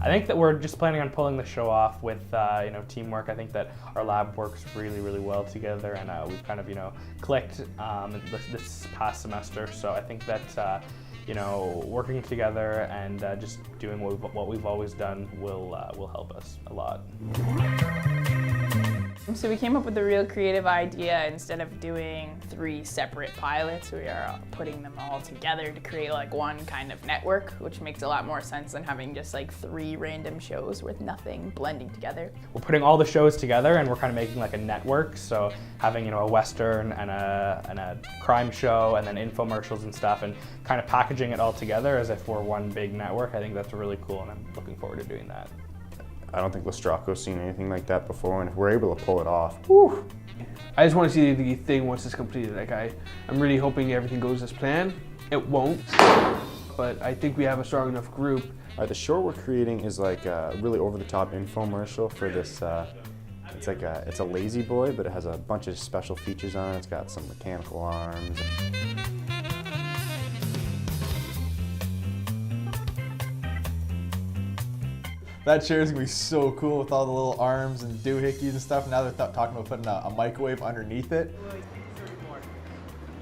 think that we're just planning on pulling the show off with teamwork. I think that our lab works really, really well together, and we've kind of clicked this past semester. So I think that working together and just doing what we've always done will help us a lot. So we came up with a real creative idea. Instead of doing 3 separate pilots, we are putting them all together to create like one kind of network, which makes a lot more sense than having just like 3 random shows with nothing blending together. We're putting all the shows together and we're kind of making like a network. So having a Western and a crime show and then infomercials and stuff, and kind of packaging it all together as if we're one big network. I think that's really cool, and I'm looking forward to doing that. I don't think Lestracco's seen anything like that before, and if we're able to pull it off, whew. I just want to see the thing once it's completed. Like I'm really hoping everything goes as planned. It won't, but I think we have a strong enough group. The short we're creating is like a really over-the-top infomercial for this. It's a lazy boy, but it has a bunch of special features on it. It's got some mechanical arms. That chair is gonna be so cool with all the little arms and doohickeys and stuff. Now they're talking about putting a microwave underneath it.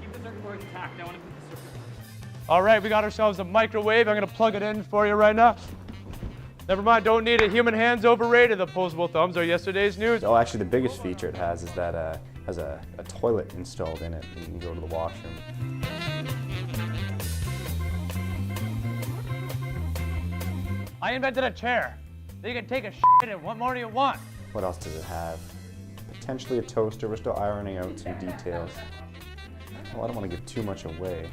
Keep the circuit board intact. I want to put the circuit board. All right, we got ourselves a microwave. I'm gonna plug it in for you right now. Never mind, don't need it. Human hands overrated. The opposable thumbs are yesterday's news. Oh, actually, the biggest feature it has is that it has a toilet installed in it, and you can go to the washroom. I invented a chair. You can take a shit in. What more do you want? What else does it have? Potentially a toaster. We're still ironing out some details. Well, I don't want to give too much away,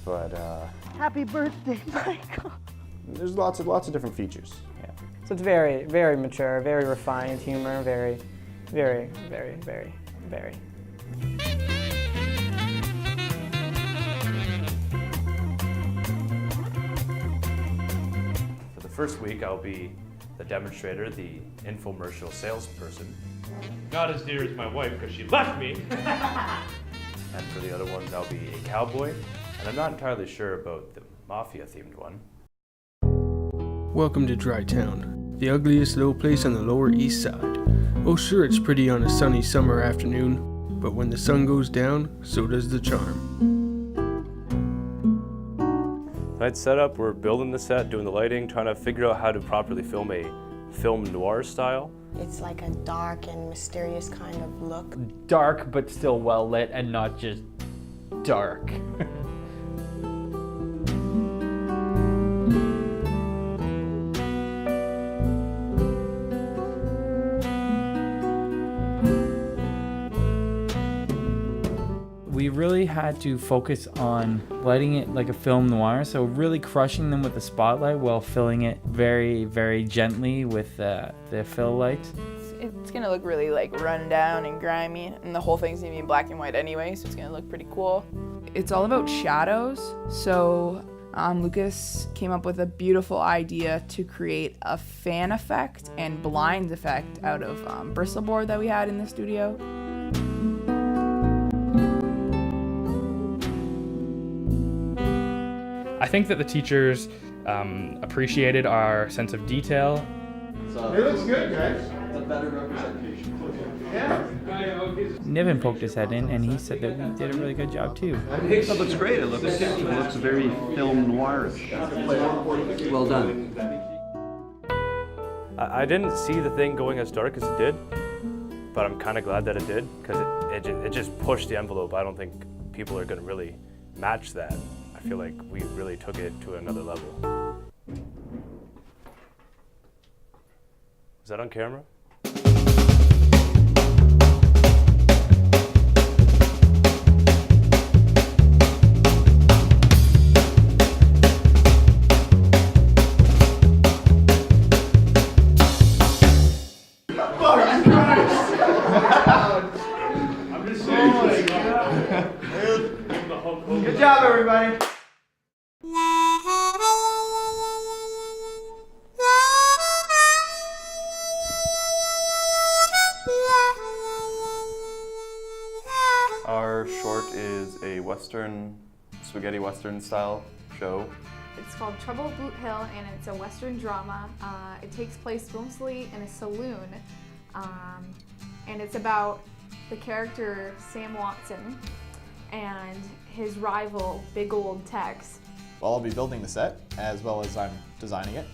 but Happy birthday, Michael. there's lots of different features. Yeah. So it's very, very mature, very refined humor, very, very, very, very, very. For the first week, I'll be the demonstrator, the infomercial salesperson. Not as dear as my wife because she left me. And for the other ones, I'll be a cowboy. And I'm not entirely sure about the mafia-themed one. Welcome to Drytown, the ugliest little place on the Lower East Side. Oh sure, it's pretty on a sunny summer afternoon, but when the sun goes down, so does the charm. Tonight's setup, we're building the set, doing the lighting, trying to figure out how to properly film a film noir style. It's like a dark and mysterious kind of look. Dark, but still well lit and not just dark. We really had to focus on lighting it like a film noir, so really crushing them with the spotlight while filling it very, very gently with the fill light. It's gonna look really like run down and grimy, and the whole thing's gonna be in black and white anyway, so it's gonna look pretty cool. It's all about shadows, so Lucas came up with a beautiful idea to create a fan effect and blinds effect out of bristleboard that we had in the studio. I think that the teachers appreciated our sense of detail. It looks good, guys. It's a better representation. Yeah. Niven poked his head in and he said that we did a really good job too. It looks great. It looks very film noirish. Well done. I didn't see the thing going as dark as it did, but I'm kind of glad that it did, because it just pushed the envelope. I don't think people are going to really match that. I feel like we really took it to another level. Is that on camera? I'm just saying. Good job, everybody. Our short is a Western, spaghetti Western style show It's called Trouble at BootHill, and it's a Western drama. It takes place mostly in a saloon, and it's about the character Sam Watson and his rival, Big Old Tex. Well, I'll be building the set as well as I'm designing it.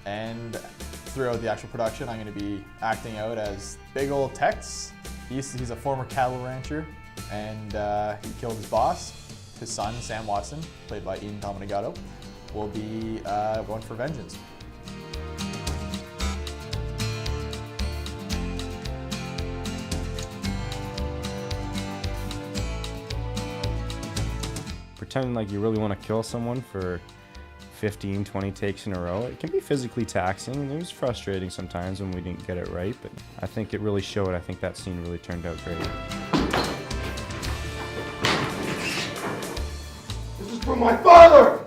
And throughout the actual production, I'm going to be acting out as Big Old Tex. He's a former cattle rancher, and he killed his boss. His son, Sam Watson, played by Ian Dominigato, will be going for vengeance. Pretending like you really want to kill someone for 15, 20 takes in a row, it can be physically taxing, and it was frustrating sometimes when we didn't get it right, but I think it really showed. I think that scene really turned out great. This is from my father!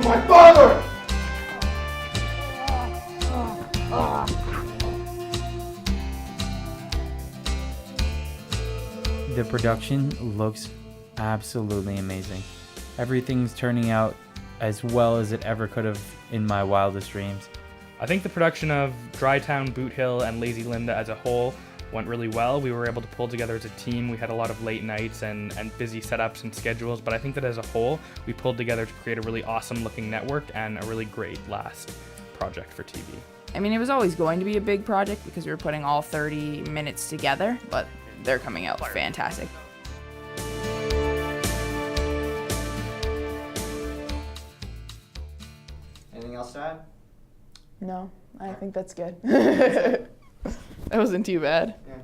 My father! The production looks absolutely amazing. Everything's turning out as well as it ever could have in my wildest dreams. I think the production of Drytown, BootHill, and Lazy Linda as a whole went really well. We were able to pull together as a team. We had a lot of late nights and busy setups and schedules, but I think that as a whole, we pulled together to create a really awesome looking network and a really great last project for TV. I mean, it was always going to be a big project because we were putting all 30 minutes together, but they're coming out fantastic. Anything else to add? No, I think that's good. That wasn't too bad. Yeah.